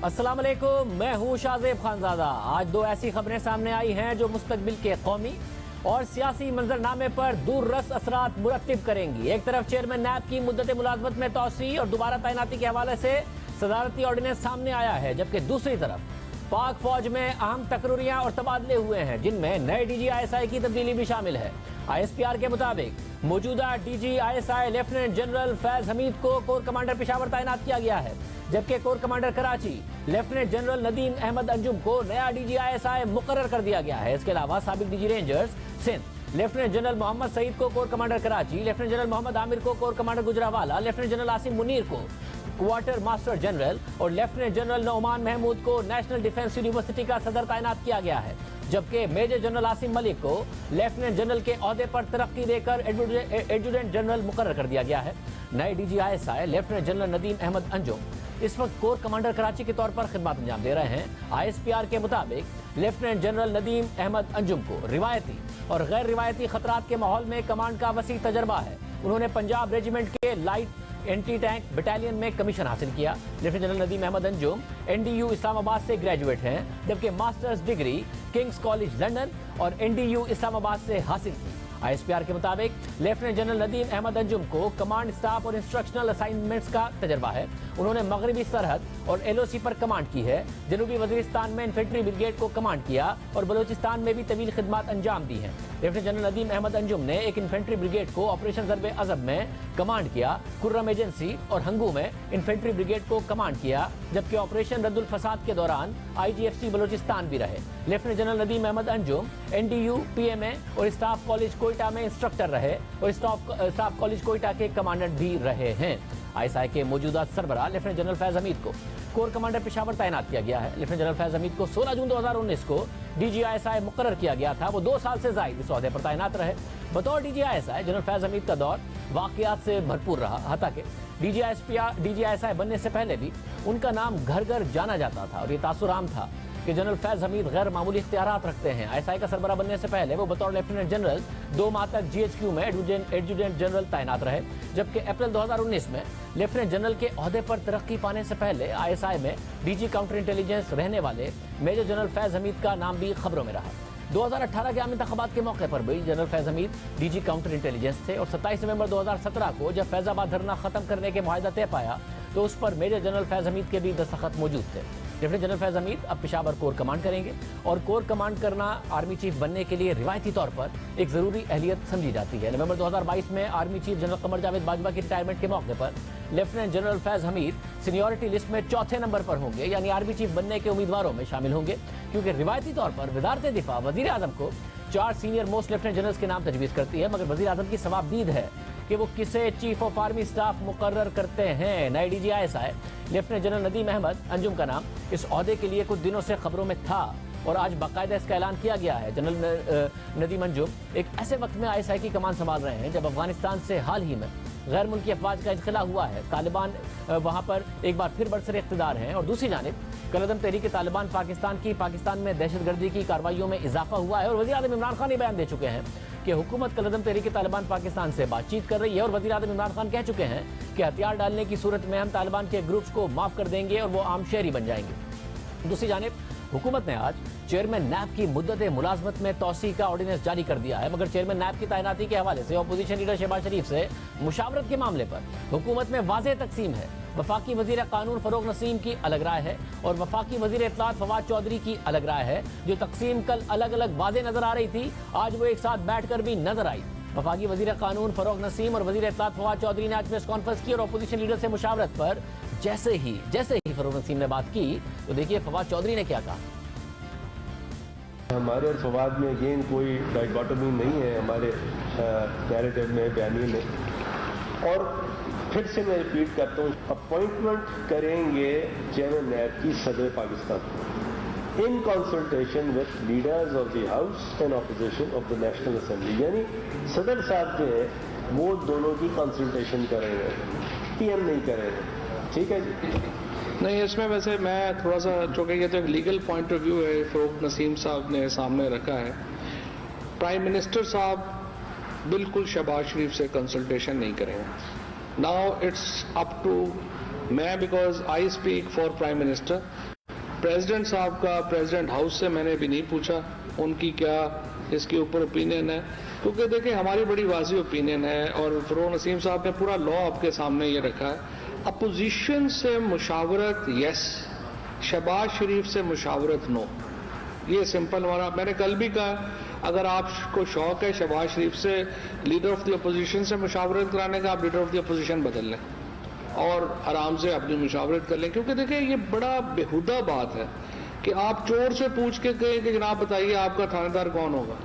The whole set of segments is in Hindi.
अस्सलाम वालेकुम, मैं हूँ शाहजेब खानजादा। आज दो ऐसी खबरें सामने आई हैं जो मुस्तकबिल के कौमी और सियासी मंजरनामे पर दूररस असरात मुरत्तिब करेंगी। एक तरफ चेयरमैन नैब की मुद्दत मुलाजमत में तौसी और दोबारा तैनाती के हवाले से सदारती ऑर्डिनेंस सामने आया है, जबकि दूसरी तरफ पाक फौज में अहम तकरूरियां और तबादले हुए हैं, जिनमें नए DG/ISI की तब्दीली भी शामिल है। ISPR के मुताबिक मौजूदा DG/ISI lieutenant general Faiz Hamid को कोर कमांडर पेशावर तैनात किया गया है, जबकि corps commander Karachi lieutenant general Nadeem Ahmed Anjum को नया DG/ISI मुकर्रर कर दिया गया है। इसके अलावा साबिक DG rangers Sindh lieutenant general Mohammad Saeed को corps commander Karachi, lieutenant general Mohammad Amir को corps commander Gujranwala, lieutenant general Asim Munir को क्वार्टर मास्टर जनरल और लेफ्टिनेंट जनरल नौमान महमूद को नेशनल डिफेंस यूनिवर्सिटी का सदर तैनात किया गया है, जबकि मेजर जनरल आसिम मलिक को लेफ्टिनेंट जनरल के ओहदे पर तरक्की देकर एडजुटेंट जनरल मुकर्रर कर दिया गया है। नए DG/ISI lieutenant general Nadeem Ahmed Anjum इस वक्त कोर कमांडर कराची के तौर पर खिदमत अंजाम दे रहे हैं। ISPR के मुताबिक लेफ्टिनेंट जनरल नदीम अहमद अंजुम को रिवायती और गैर रिवायती खतरात के माहौल में कमांड का वसी तजर्बा है। उन्होंने पंजाब रेजिमेंट के लाइट एंटी टैंक बटालियन में कमीशन हासिल किया। Lieutenant general Nadeem Ahmed Anjum NDU Islamabad से ग्रेजुएट हैं, जबकि masters degree King's College London और NDU इस्लामाबाद से हासिल की। ISPR के मुताबिक लेफ्टिनेंट जनरल नदीम अहमद अंजुम को कमांड स्टाफ और इंस्ट्रक्शनल असाइनमेंट्स का तजर्बा है। उन्होंने मगरबी सरहद और LOC पर कमांड की है, जनूबी वजीरिस्तान में इन्फेंट्री ब्रिगेड को कमांड किया और बलोचिस्तान में भी तवील खिदमत अंजाम दी हैं। लेफ्टिनेंट जनरल नदीम अहमद अंजुम ने एक इन्फेंट्री ब्रिगेड को ऑपरेशन ज़र्ब अज़ब में कमांड किया, कुर्रम एजेंसी और हंगू में इन्फेंट्री ब्रिगेड को कमांड किया, जबकि ऑपरेशन रद्दुल फसाद के दौरान IGFC बलोचिस्तान भी रहे। Lieutenant general Nadeem Ahmed Anjum NDU PMA और स्टाफ कॉलेज कोयटा में इंस्ट्रक्टर रहे और स्टाफ कॉलेज कोयटा के कमांडेंट भी रहे हैं। ISI के मौजूदा सरबराह लेफ्टिनेंट जनरल फैज हमीद को कोर कमांडर पेशावर तैनात किया गया है। लेफ्टिनेंट जनरल फैज हमीद को 16 जून 2019 को DG/ISI मुकर्रर किया गया था। वो 2 साल से जायद इस ओहदे पर तैनात रहे। बतौर DG/ISI जनरल फैज हमीद का दौर वाकयात से भरपूर रहा, हालांकि DG/ISI बनने से पहले भी उनका नाम घर घर जाना जाता था और ये तासुर आम था कि जनरल फैज हमीद गैर मामूली इख्तियारात रखते हैं। ISI का सरबराह बनने से पहले वो बतौर लेफ्टिनेंट जनरल 2 माह तक GHQ में एडजुटेंट जनरल तैनात रहे, जबकि अप्रैल 2019 में लेफ्टिनेंट जनरल के ओहदे पर तरक्की पाने से पहले ISI में DG काउंटर इंटेलिजेंस रहने वाले मेजर जनरल फैज हमीद का नाम भी खबरों में रहा। 2018 के आम इंतखाबात के मौके पर भी general Faiz Hamid DG counter intelligence थे और 27 नवंबर 2017 को जब फैजाबाद धरना खत्म करने के मुआहदा तय पाया तो उस पर मेजर जनरल फैज हमीद के भी दस्तखत मौजूद थे। लेफ्टिनेंट जनरल फैज हमीद अब पेशावर कोर कमांड करेंगे और कोर कमांड करना आर्मी चीफ बनने के लिए रिवायती तौर पर एक ज़रूरी अहलियत समझी जाती है। नवंबर 2022 में army chief general Qamar Javed Bajwa की रिटायरमेंट के मौके पर lieutenant general Faiz Hamid seniority list में 4थे नंबर पर होंगे, यानी आर्मी चीफ बनने के उम्मीदवारों में शामिल होंगे, क्योंकि रिवायती तौर पर वज़ारत दिफा वज़ीर आज़म को 4 सीनियर मोस्ट लेफ्टिनेंट जनरल्स के नाम तजवीज़ करती है, मगर वज़ीर आज़म की सवाबदीद है कि वो किसे चीफ ऑफ आर्मी स्टाफ मुकर्रर करते हैं। नए DG/ISI lieutenant general Nadeem Ahmed Anjum का नाम इस ओहदे के लिए कुछ दिनों से खबरों में था और आज बाकायदा इसका ऐलान किया गया है। जनरल नदीम अंजुम एक ऐसे वक्त में ISI की कमान संभाल रहे हैं जब अफगानिस्तान से हाल ही में गैर मुल्की अफवाज का इंखला हुआ है। तालिबान वहाँ पर एक बार फिर बरसर इख्तिदार हैं और दूसरी जानिब कलअदम तहरीक तालिबान पाकिस्तान में दहशतगर्दी की कार्रवाइयों में इजाफा हुआ है और वज़ीर आज़म इमरान खान ये बयान दे चुके हैं कि हुकूमत कलअदम तहरीक तालिबान पाकिस्तान से बातचीत कर रही है और वज़ीर आज़म इमरान खान कह चुके हैं कि हथियार डालने की सूरत में हम तालिबान के ग्रुप्स को माफ़ कर देंगे और वो आम शहरी बन जाएंगे। दूसरी जानिब हुकूमत ने आज चेयरमैन नैब की मुद्दत मुलाजमत में तौसी का ऑर्डिनेंस जारी कर दिया है, मगर चेयरमैन नैब की तैनाती के हवाले से अपोजिशन लीडर शहबाज शरीफ से मुशावरत के मामले पर हुकूमत में वाज़ेह तकसीम है। वफाकी वज़ीर कानून फ़रोग़ नसीम की अलग राय है और वफाकी वज़ीर इत्तलात फवाद चौधरी की अलग राय है। जो तकसीम कल अलग अलग वाज़ेह नज़र आ रही थी, आज वो एक साथ बैठ कर भी नजर आई। वफाकी वज़ीर कानून फ़रोग़ नसीम और वज़ीर इत्तलात फवाद चौधरी ने आज प्रेस कॉन्फ्रेंस की और अपोजिशन लीडर से मुशावरत पर जैसे ही फ़रोग़ नसीम ने बात की तो देखिए फवाद चौधरी ने क्या कहा। हमारे और फवाद में अगेन कोई डाइकोटोमी नहीं है हमारे नैरेटिव में, बयानी में। और फिर से मैं रिपीट करता हूँ, अपॉइंटमेंट करेंगे चेयरमैन नैब की सदर Pakistan in consultation with leaders of the house and opposition of the national assembly, यानी सदर साहब जो है वो दोनों की कंसल्टेशन करेंगे, PM नहीं करेंगे। ठीक है जी। नहीं, इसमें वैसे मैं थोड़ा सा जो कि तो एक लीगल पॉइंट ऑफ व्यू है फ़रोग़ नसीम साहब ने सामने रखा है। प्राइम मिनिस्टर साहब बिल्कुल शहबाज शरीफ से कंसल्टेशन नहीं करेंगे। नाउ इट्स अप टू मैं, because I speak for prime minister, president साहब का प्रेसिडेंट हाउस से मैंने भी नहीं पूछा उनकी क्या इसके ऊपर ओपिनियन है, क्योंकि देखिए हमारी बड़ी वाज़ी ओपिनियन है और फरोग नसीम साहब ने पूरा लॉ आपके सामने ये रखा है। अपोजिशन से मुशावरत यस, शहबाज शरीफ से मुशावरत नो, ये सिंपल वाला। मैंने कल भी कहा अगर आपको शौक है शहबाज शरीफ से लीडर ऑफ द अपोजिशन से मुशावरत कराने का, आप लीडर ऑफ द अपोजिशन बदल लें और आराम से अपनी मुशावरत कर लें, क्योंकि देखिए ये बड़ा बेहुदा बात है कि आप चोर से पूछ के कहें कि जनाब बताइए आपका थानेदार कौन होगा।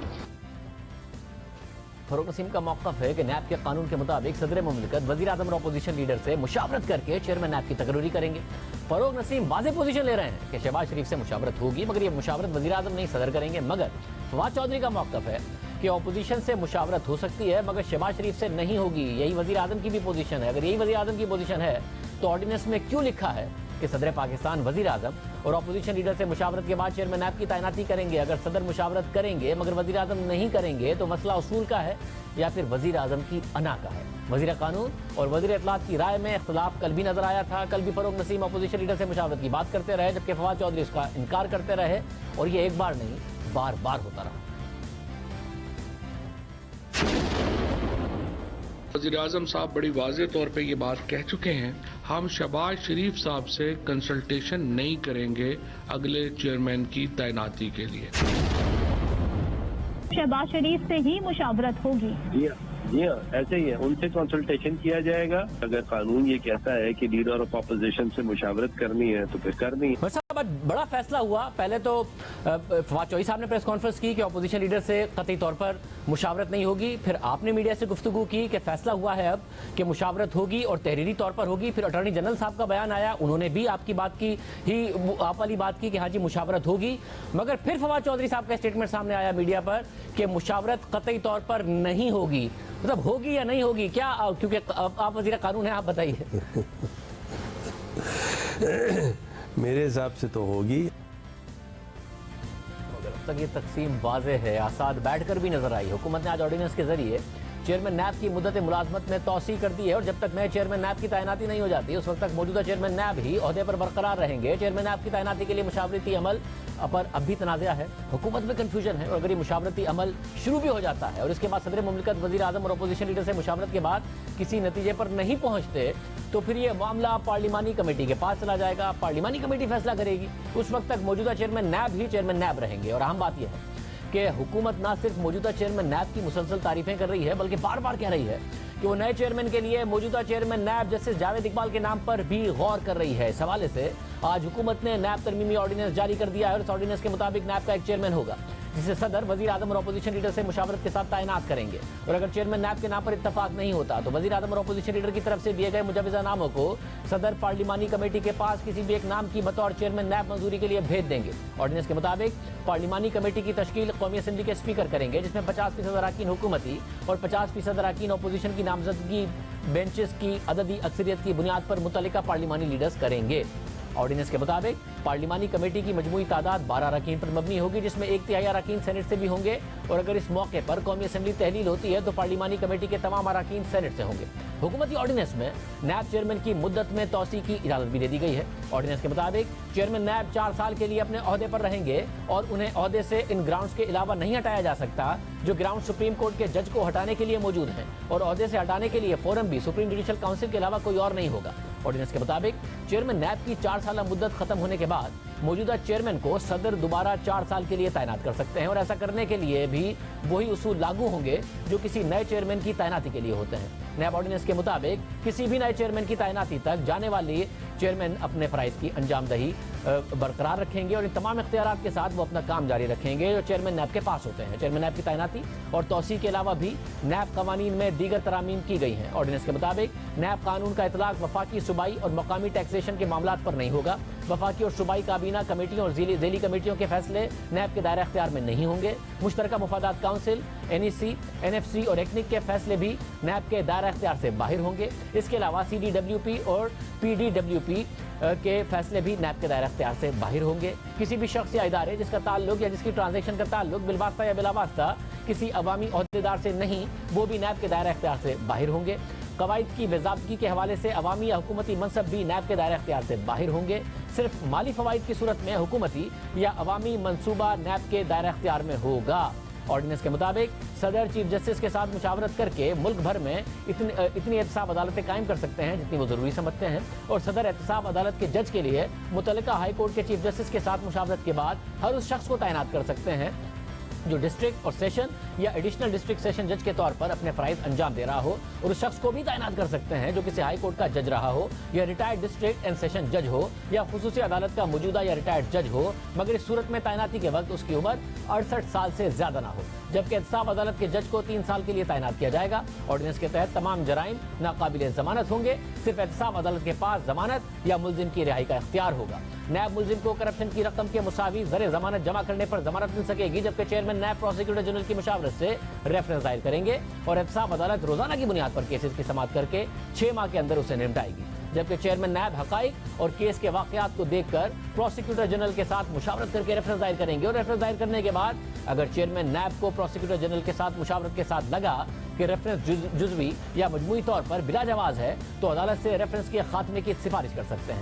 फरोग नसीम का मौक़िफ़ है कि नैब के कानून के मुताबिक सदर मुमलिकत वज़ीर आज़म और अपोजिशन लीडर से मुशावरत करके चेयरमैन नैब की तकरीरी करेंगे। फरोग नसीम वाज़ेह पोजीशन ले रहे हैं कि शहबाज शरीफ से मुशावरत होगी, मगर ये मुशावरत वज़ीर आज़म नहीं सदर करेंगे। मगर फवाद चौधरी का मौक़िफ़ है कि अपोजिशन से मुशावरत हो सकती है मगर शहबाज शरीफ से नहीं होगी। यही वज़ीर आज़म की भी पोजीशन है। अगर यही वज़ीर आज़म की पोजीशन है तो ऑर्डिनेंस में क्यों लिखा है कि सदर पाकिस्तान वज़ीर आज़म और अपोजिशन लीडर से मुशावरत के बाद चेयरमैन नैब की तैनाती करेंगे? अगर सदर मुशावरत करेंगे मगर वज़ीर आज़म नहीं करेंगे तो मसला उसूल का है या फिर वज़ीर आज़म की अना का है? वज़ीर कानून और वज़ीर इत्तलात की राय में इख्तलाफ कल भी नजर आया था। कल भी फरोग नसीम अपोजिशन लीडर से मुशावरत की बात करते रहे, जबकि फवाद चौधरी इसका इनकार करते रहे और ये एक बार नहीं बार बार होता रहा। वज़ीर आज़म साहब बड़ी वाज़ेह तौर पे ये बात कह चुके हैं, हम शहबाज शरीफ साहब से कंसल्टेशन नहीं करेंगे अगले चेयरमैन की तैनाती के लिए। शहबाज शरीफ से ही मुशावरत होगी। जी हाँ, ऐसे ही है, उनसे कंसल्टेशन किया जाएगा। अगर कानून ये कहता है कि लीडर ऑफ अपोजिशन से मुशावरत करनी है तो फिर करनी है। बड़ा फैसला हुआ। पहले तो फवाद चौधरी साहब ने प्रेस कॉन्फ्रेंस की कि अपोजिशन लीडर से कतई तौर पर मुशावरत नहीं होगी। फिर आपने मीडिया से गुफ्तगू की कि फैसला हुआ है अब कि मुशावरत होगी और तहरीरी तौर पर होगी। फिर अटॉर्नी जनरल साहब का बयान आया, उन्होंने भी आपकी बात की ही आप वाली बात की कि हाँ जी मुशावरत होगी। मगर फिर फवाद चौधरी साहब का स्टेटमेंट सामने आया मीडिया पर कि मुशावरत कतई तौर पर नहीं होगी। मतलब होगी या नहीं होगी क्या? क्योंकि आप वज़ीर कानून हैं, आप बताइए। मेरे हिसाब से तो होगी। तक ये तकसीम वाज़ेह है, आसाद बैठकर भी नजर आई। हुकूमत ने आज ऑर्डिनेंस के जरिए चेयरमैन नैब की मुद्दत मुलाजमत में तौसी कर दी है और जब तक नए चेयरमैन नैब की तैनाती नहीं हो जाती उस वक्त तक मौजूदा चेयरमैन नैब ही ओहदे पर बरकरार रहेंगे। चेयरमैन नैब की तैनाती के लिए मुशावरती अमल पर अब भी तनाज़ा है, हुकूमत में कन्फ्यूजन है। और अगर ये मुशावरती अमल शुरू भी हो जाता है और इसके बाद सदर मुमलिकत वज़ीर आज़म और अपोजिशन लीडर से मुशावरत के बाद किसी नतीजे पर नहीं पहुँचते तो फिर ये मामला पार्लिमानी कमेटी के पास चला जाएगा। पार्लिमानी कमेटी फैसला करेगी। उस वक्त तक मौजूदा चेयरमैन नैब ही चेयरमैन नैब रहेंगे। और अहम बात यह है कि हुकूमत ना सिर्फ मौजूदा चेयरमैन नैब की मुसलसल तारीफें कर रही है बल्कि बार बार कह रही है कि वो नए चेयरमैन के लिए मौजूदा chairman NAB justice Javed Iqbal के नाम पर भी गौर कर रही है। इस हवाले से आज हुकूमत ने नैब तरमीमी ऑर्डिनेंस जारी कर दिया है और इस ऑर्डिनेंस के मुताबिक नैब का एक चेयरमैन होगा जिसे सदर वज़ीर आज़म और अपोजिशन लीडर से मुशावरत के साथ तैनात करेंगे। और अगर चेयरमैन नैब के नाम पर इत्तफाक नहीं होता तो वज़ीर आज़म और अपोजिशन लीडर की तरफ से दिए गए मुजवज़ा नामों को सदर पार्लिमानी कमेटी के पास किसी भी एक नाम की बतौर चेयरमैन नैब मंजूरी के लिए भेज देंगे। ऑर्डिनेंस के मुताबिक पार्लिमानी कमेटी की तश्कील कौमी असम्बली के स्पीकर करेंगे, जिसमें 50% अरकान हुकूमती और 50% अरकान अपोजिशन की नामजदगी बेंचेस की अददी अक्सरियत की बुनियाद पर मुतल्लिका पार्लिमानी लीडर्स करेंगे। ऑर्डिनेंस के मुताबिक पार्लिमानी कमेटी की मजमूई तादाद 12 अरकान पर मबनी होगी, जिसमें 1/3 अरकान सेनेट से भी होंगे। और अगर इस मौके पर कौमी असम्बली तहलील होती है तो पार्लिमानी कमेटी के तमाम अरकान सेनेट से होंगे। हुकूमती ऑर्डिनेंस में नैब चेयरमैन की मुद्दत में तौसी की इजाजत भी दे दी गई है। ऑर्डिनेंस के मुताबिक चेयरमैन नैब 4 साल के लिए अपने ओहदे पर रहेंगे और उन्हें ओहदे से इन ग्राउंड्स के अलावा नहीं हटाया जा सकता जो ग्राउंड सुप्रीम कोर्ट के जज को हटाने के लिए मौजूद हैं। और ओहदे से हटाने के लिए फोरम भी सुप्रीम जुडिशल काउंसिल के अलावा कोई और नहीं होगा। ऑर्डिनेंस के मुताबिक चेयरमैन नैब की 4 साल मुद्दत खत्म होने के बाद मौजूदा चेयरमैन को सदर दोबारा 4 साल के लिए तैनात कर सकते हैं और ऐसा करने के लिए भी वही उसूल लागू होंगे जो किसी नए चेयरमैन की तैनाती के लिए होते हैं। नैब ऑर्डिनेंस के मुताबिक किसी भी नए चेयरमैन की तैनाती तक जाने वाली चेयरमैन अपने फराइज की अंजामदही बरकरार रखेंगे और इन तमाम इख्तियारात के साथ वो अपना काम जारी रखेंगे जो चेयरमैन नैब के पास होते हैं। चेयरमैन नैब की तैनाती और तौसी के अलावा भी नैब कवानीन में दीगर तरामीम की गई हैं। ऑर्डिनेंस के मुताबिक नैब कानून का इतलाक वफाकी, सूबाई और मकामी टैक्सेशन के मामलात पर नहीं होगा। वफाकी और सूबाई काबीना कमेटियों और ज़ेली कमेटियों के फैसले नैब के दायरा इख्तियार में नहीं होंगे। मुश्तरका मुफादात काउंसिल, NEC, NFC और एक्निक के फैसले भी नैब के दायरा इख्तियार से बाहर होंगे। इसके अलावा CDWP और PDWP के फैसले भी नैब के दायरा इख्तियार से बाहर होंगे। किसी भी शख्स या इदारे जिसका ताल्लुक या जिसकी ट्रांजैक्शन का ताल्लुक बिलवास्ता या बिलावास्ता किसी अवामी ओहदेदार से नहीं, वो भी नैब के दायरा इख्तियार से बाहर होंगे। कवायद की बेज़ाब्तगी के हवाले से अवामी या हुकूमती मनसब भी नैब के दायरे अख्तियार से बाहर होंगे। सिर्फ माली फवाइद की सूरत में हुकूमती या अवामी मनसूबा नैब के दायरे अख्तियार में होगा। ऑर्डिनेंस के मुताबिक सदर चीफ जस्टिस के साथ मुशावरत करके मुल्क भर में इतनी एहतसाब अदालतें कायम कर सकते हैं जितनी वो ज़रूरी समझते हैं, और सदर एहतसाब अदालत के जज के लिए मुतल्लिका हाई कोर्ट के चीफ जस्टिस के साथ मुशावरत के बाद हर उस शख्स को तैनात कर सकते हैं जो डिस्ट्रिक्ट और सेशन या एडिशनल डिस्ट्रिक्ट सेशन जज के तौर पर अपने फ़राइज़ अंजाम दे रहा हो, और उस शख्स को भी तैनात कर सकते हैं जो किसी हाई कोर्ट का जज रहा हो या रिटायर्ड डिस्ट्रिक्ट एंड सेशन जज हो या खुसूसी अदालत का मौजूदा या रिटायर्ड जज हो, मगर इस सूरत में तैनाती के वक्त उसकी उम्र 68 साल से ज़्यादा ना हो। जबकि एहतसाब अदालत के जज को 3 साल के लिए तैनात किया जाएगा। ऑर्डिनेंस के तहत तमाम जराइम नाकाबिल ज़मानत होंगे। सिर्फ एहतसाब अदालत के पास जमानत या मुलजिम की रिहाई का इख्तियार होगा। नैब मुलजिम को करप्शन की रकम के मुसावी ज़र जमानत जमा करने पर जमानत मिल सकेगी, जबकि चेयरमैन नैब प्रोसिक्यूटर जनरल की मुशावरत से रेफरेंस दायर करेंगे और एहतसाब अदालत रोजाना की बुनियाद पर केसेस की समाअत करके 6 माह के अंदर उसे निपटाएगी। जबकि चेयरमैन नैब हकाइक और केस के वाकयात को देखकर प्रोसिक्यूटर जनरल के साथ मुशावरत करके रेफरेंस दायर करेंगे, और रेफरेंस दायर करने के बाद अगर चेयरमैन नैब को प्रोसिक्यूटर जनरल के साथ मुशावरत के साथ लगा कि रेफरेंस जुज़वी या मजमूई तौर पर बिला जवाज़ है, तो अदालत से रेफरेंस के खात्मे की सिफारिश कर सकते हैं।